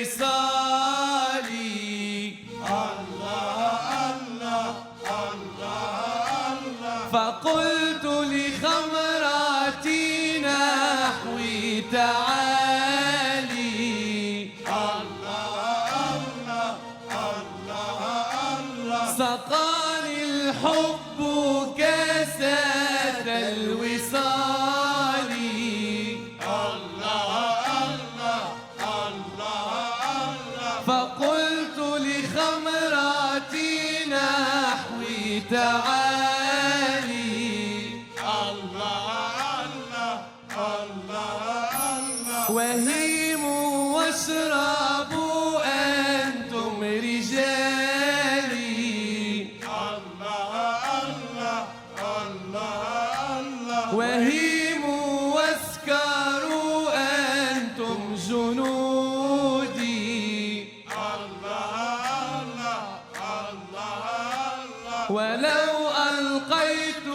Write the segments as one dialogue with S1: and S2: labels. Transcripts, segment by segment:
S1: الوصال. فقلت لخمراتي نحوي تعالي. سقاني الحب كاسة الوصال. فقلت لخمراتي نحوي تعالي. وهيموا واشربوا أنتم رجالي. وهيموا واسكروا أنتم جنودي. ولو ألقيت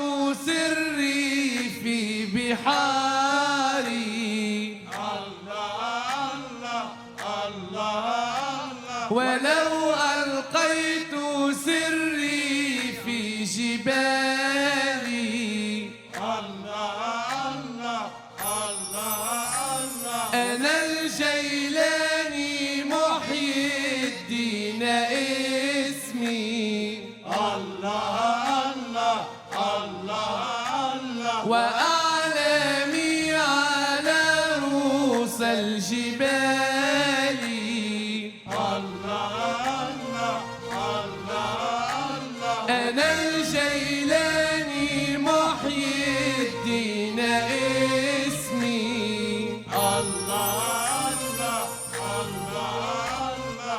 S1: سري في بحاري. ولو ألقيت سري في جبالي. أنا الجيلاني محيي الدين اسمي. وأعلامي على رؤوس الجبال. أنا الجيلاني محيي الدين اسمي.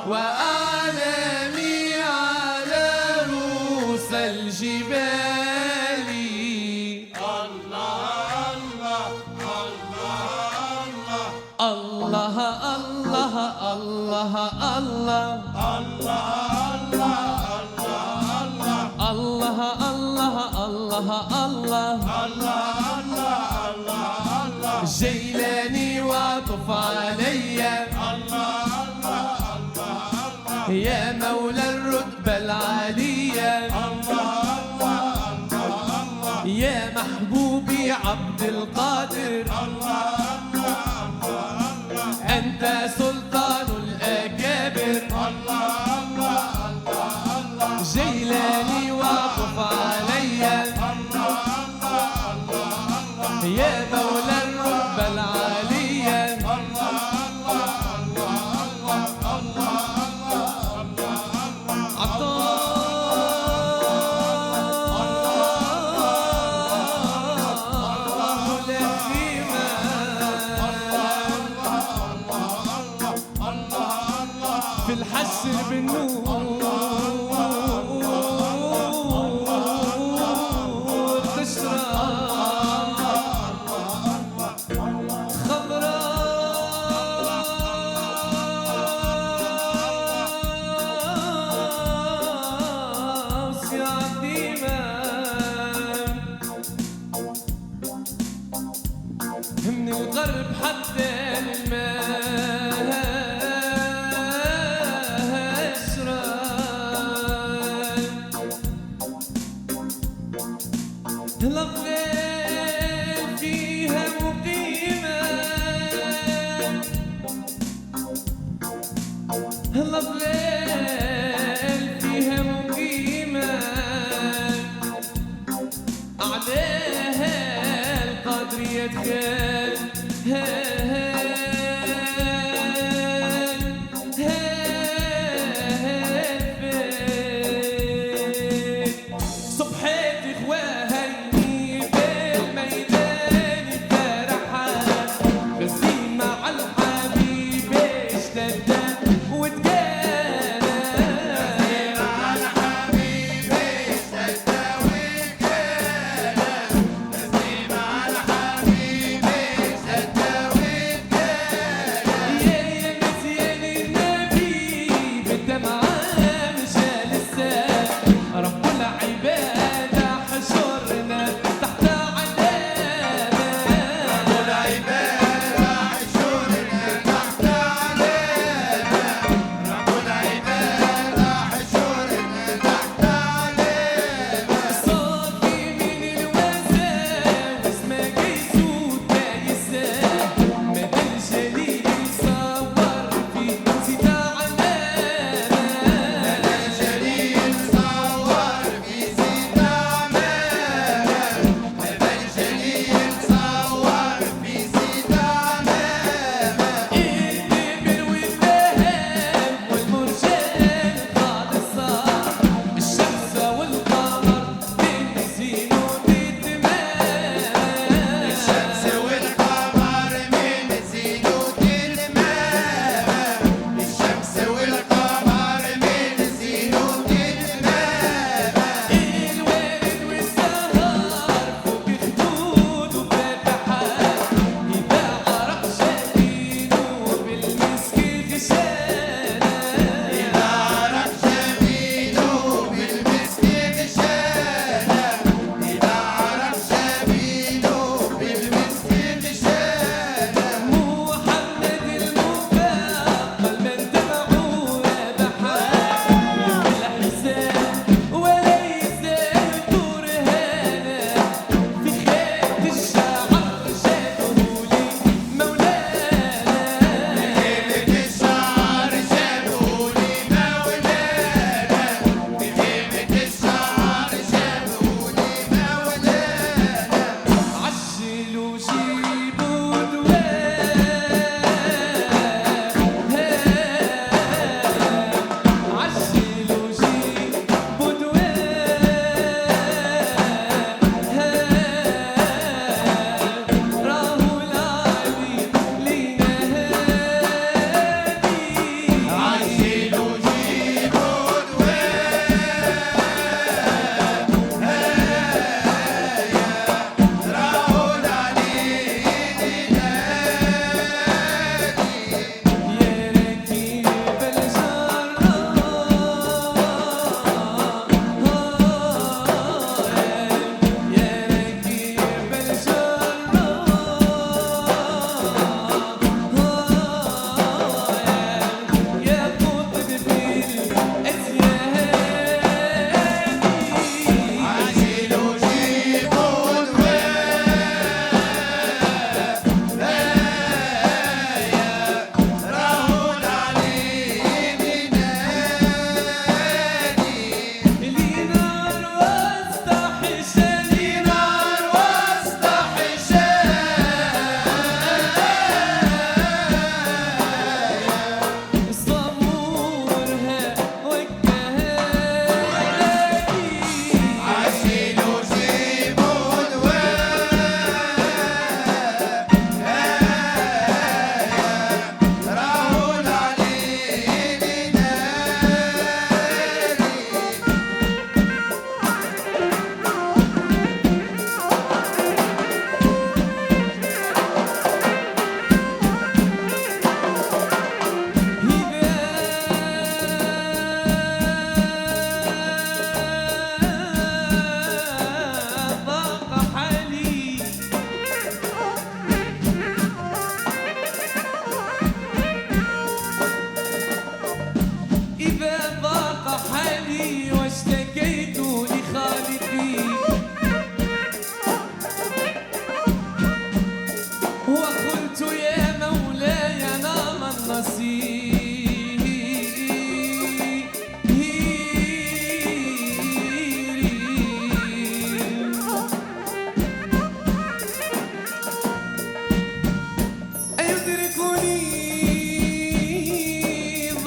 S1: وأعلامي على رؤوس الجبال. الله الله الله الله الله الله الله جيلاني وعطف علي. يا مولى الرتبة العالية. يا محبوبي عبد القادر. أنت سلطان الأكابر. جيلاني وعطف علي. يا مولى الرتبة العالية. في الحشر بالنور تشرب خضراء يا عظيمة. من الغرب حتى الماء الأغلال فيها مقيمة. الأغلال فيها مقيمة. أعلاها القدر يدخل. صبحات إخوها مع الحبيب اشتدى وتجانا. مع الحبيب اشتدى وتجانا. مع الحبيب اشتدى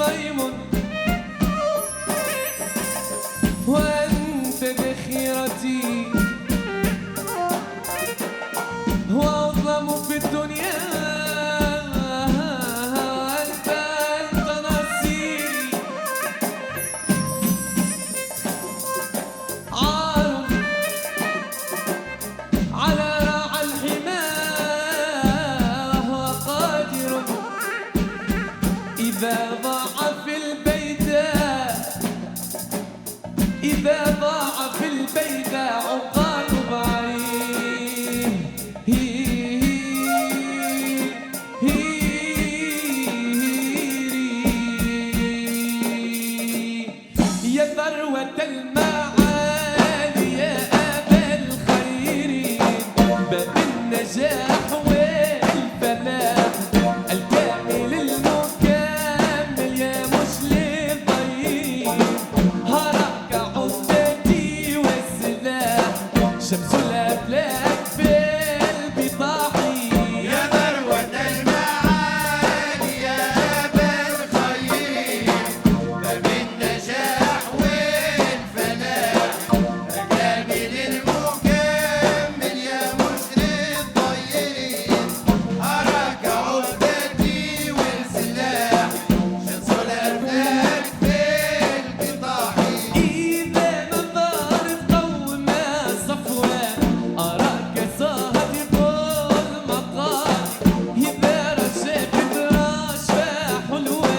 S1: ميمون وأنت ذخيرتي وأظلم في الدنيا أنت نصيري عار على راعى الحمى وهو قادر إذا ضاع في البيداء إذا ضاع في البيداء عقال بعيد يا ذروة المعالي يا أبا الخير باب النجاح والفلاح الكامل المكمل يا مشلي طيب هراك عدتي والسلاح شمس الأفلاك في البطاحي
S2: يا ذروة المعالي يا أبا الخير باب النجاح والفلاح الكامل المكمل يا مشري الطيرين أراك عدتي والسلاح شمس الأفلاك في البطاحي
S1: إذا نظرت قوم صفوة أراك صادق المقال إذا رشفت رشفة حلوة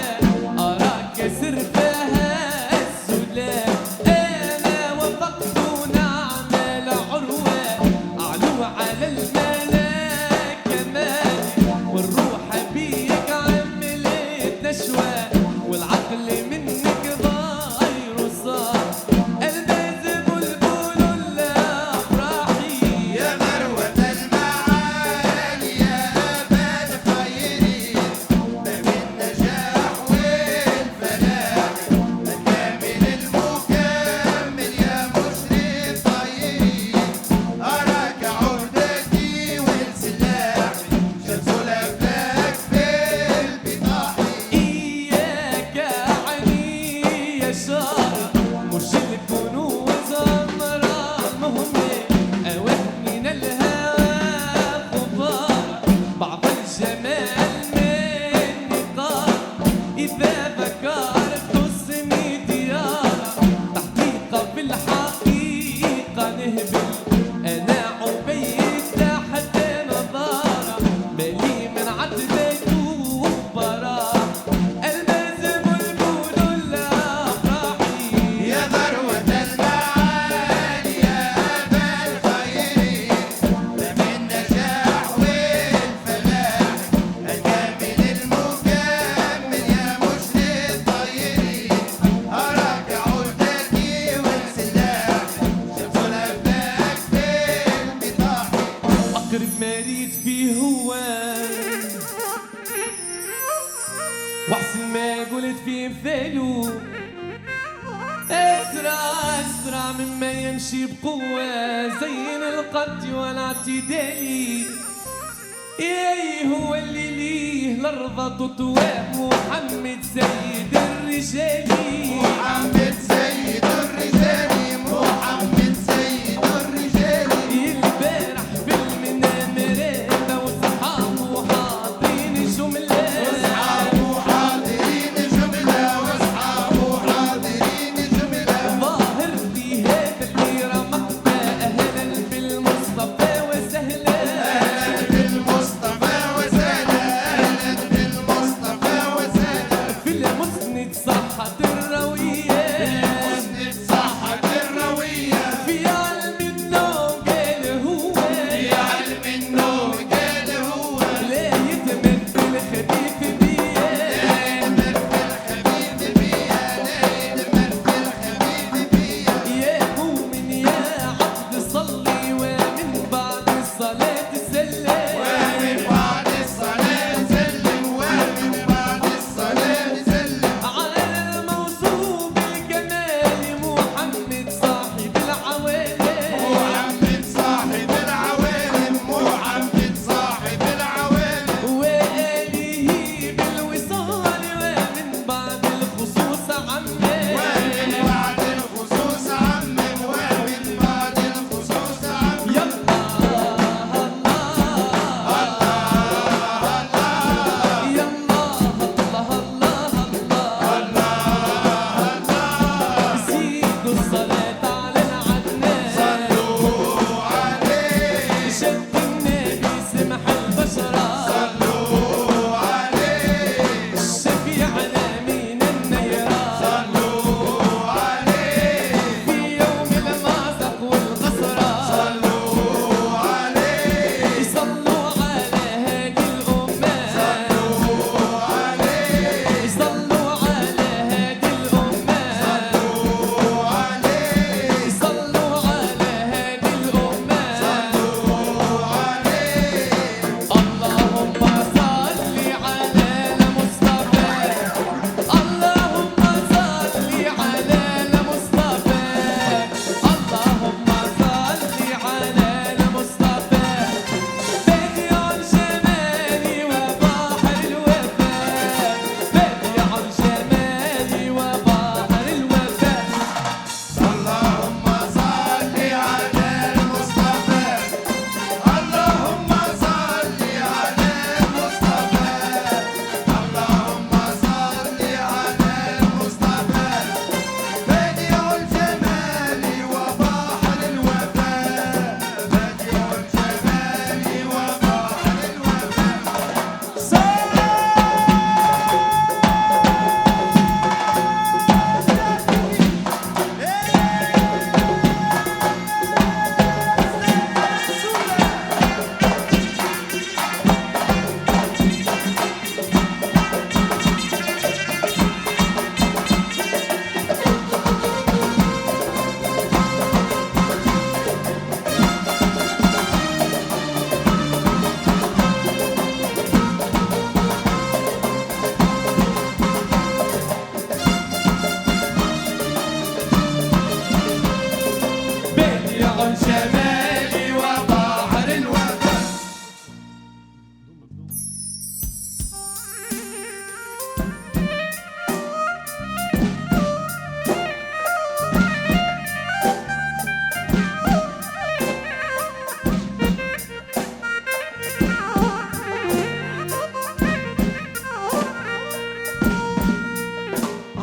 S1: أراك سرفها السلام أنا وفقت نعمل عروة أعلو على الملاك كمان والروح بيك عملت نشوة والعقل منك ضاير صار الباز بلبل الأفراحي
S2: يا ذروة المعالي يا أبا الخير باب النجاح والفلاح الكامل المكمل يا مشري الطيرين أراك عهدتي والسلاح شمس الأفلاك في البطاحي
S1: إياك عني يا شارع مش الكنوز أمرامهم أوه من الهوى غبار بعض الجمال من نقار إذا ذكرت اسمي ديارة تحقيقة في الحقيقة نهبل أنا عبيد تحت نظارة مالي من عتبة وبراء الباز بلبل الأفراحي
S2: يا ذروة المعالي يا أبا الخير باب النجاح والفلاح الكامل المكمل يا مشري الطيرين أراك عهدتي والسلاح شمس الأفلاك في البطاحي
S1: أقرب ما ريت فيه هو وأحسن ما قلت فيه مثاله أسرع مما يمشي بقوة زين القد والاعتدال إيه هو اللي ليه الأرض تطواه محمد سيد الرجال
S2: محمد سيد الرجال محمد سيد الرجال
S1: البارح بالمنام راده وصحابه حاطين جملة
S2: واصحابه حاضرين جملة واصحابه حاضرين جملة
S1: ظاهر في هذا اللي رمقته أهلا بالمصطفى وسهلا
S2: أهلا بالمصطفى وسهلا أهلا بالمصطفى وسهلا
S1: في المسند صحة الروية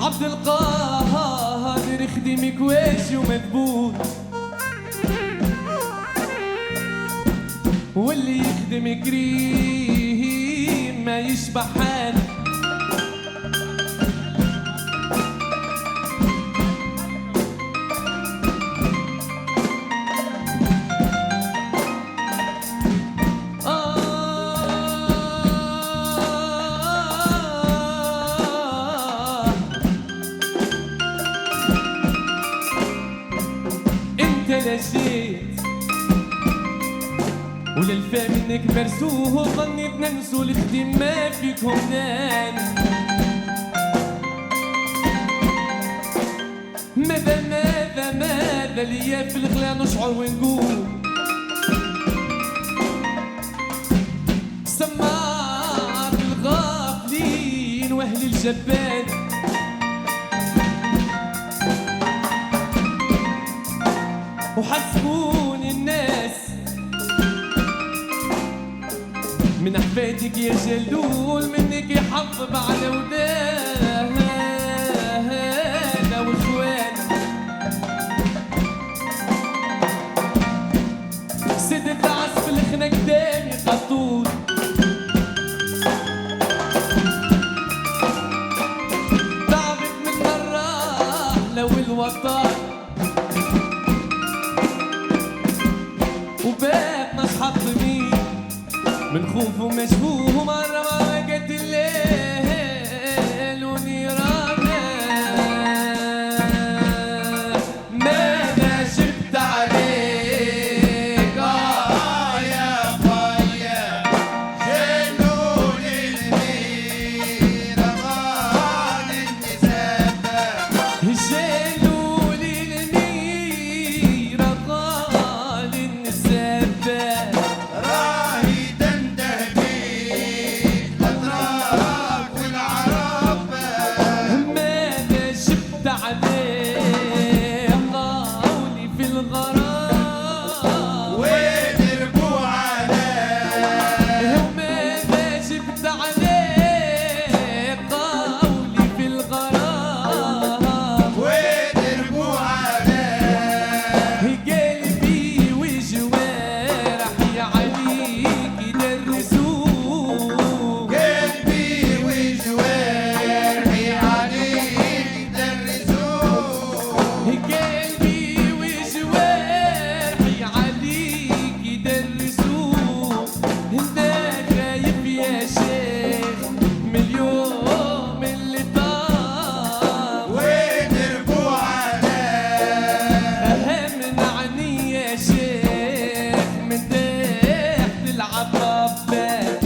S1: عبد القادر خدم كواشي ومدبوط، واللي يخدم كريم ما يشبع حال. انت لجيت وللفهم انك مرسوه، ظنيت ننسوا الخدم ما فيكم دان. ماذا ليا في الغلا نشعر ونقول سمعت الغافلين واهل الجبال، وحسبوني الناس من احفادك يا جلول، منك يحفظ على ودانا واخوان. سدت عزف الخنا قدامي قطول، تعبت من الرحلة والوطن، وباتنا اصحاب ضمير من خوف ومشبوه، مرة ما وقت الليل ونيرانا. ماذا شفت عليك
S2: يا خيا جنون الميرة غان النسابة،
S1: شالوا لي الميرة غال النسابة.
S2: راهي تنده بيك الأطراف والعرابة.
S1: ماذا شفت عليه قولي في الغرام،
S2: ودربوا عليه
S1: وماذا شفت عليه قولي في الغرام.
S2: ودربوا عليه
S1: قلبي وجوارحي عليك يدرسوه،
S2: قلبي وجوارحي عليك درسوه.
S1: قلبي وجوارحي عليك يدرسوه. انت خايف يا شيخ من اليوم اللي طار،
S2: ودربوا عليه
S1: منعني يا شيخ من تحت العطبات.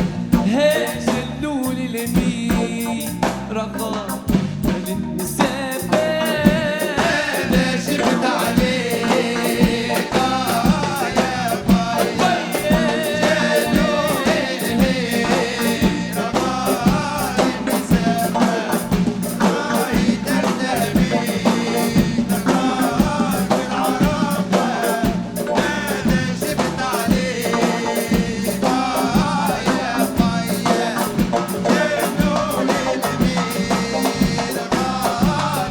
S1: هاجلوا لي اليمين رغم النسابة.
S2: أنا شفت عليك يا خيا جنون الميرة غان النسابة. راهي تنده بيك الأطراف والعرابة. أنا شفت عليك يا خيا جنون الميرة غان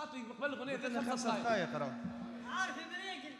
S1: اعطي قبل الاغنيه
S2: قلت لنا 5 دقائق راه
S3: عارف المريقل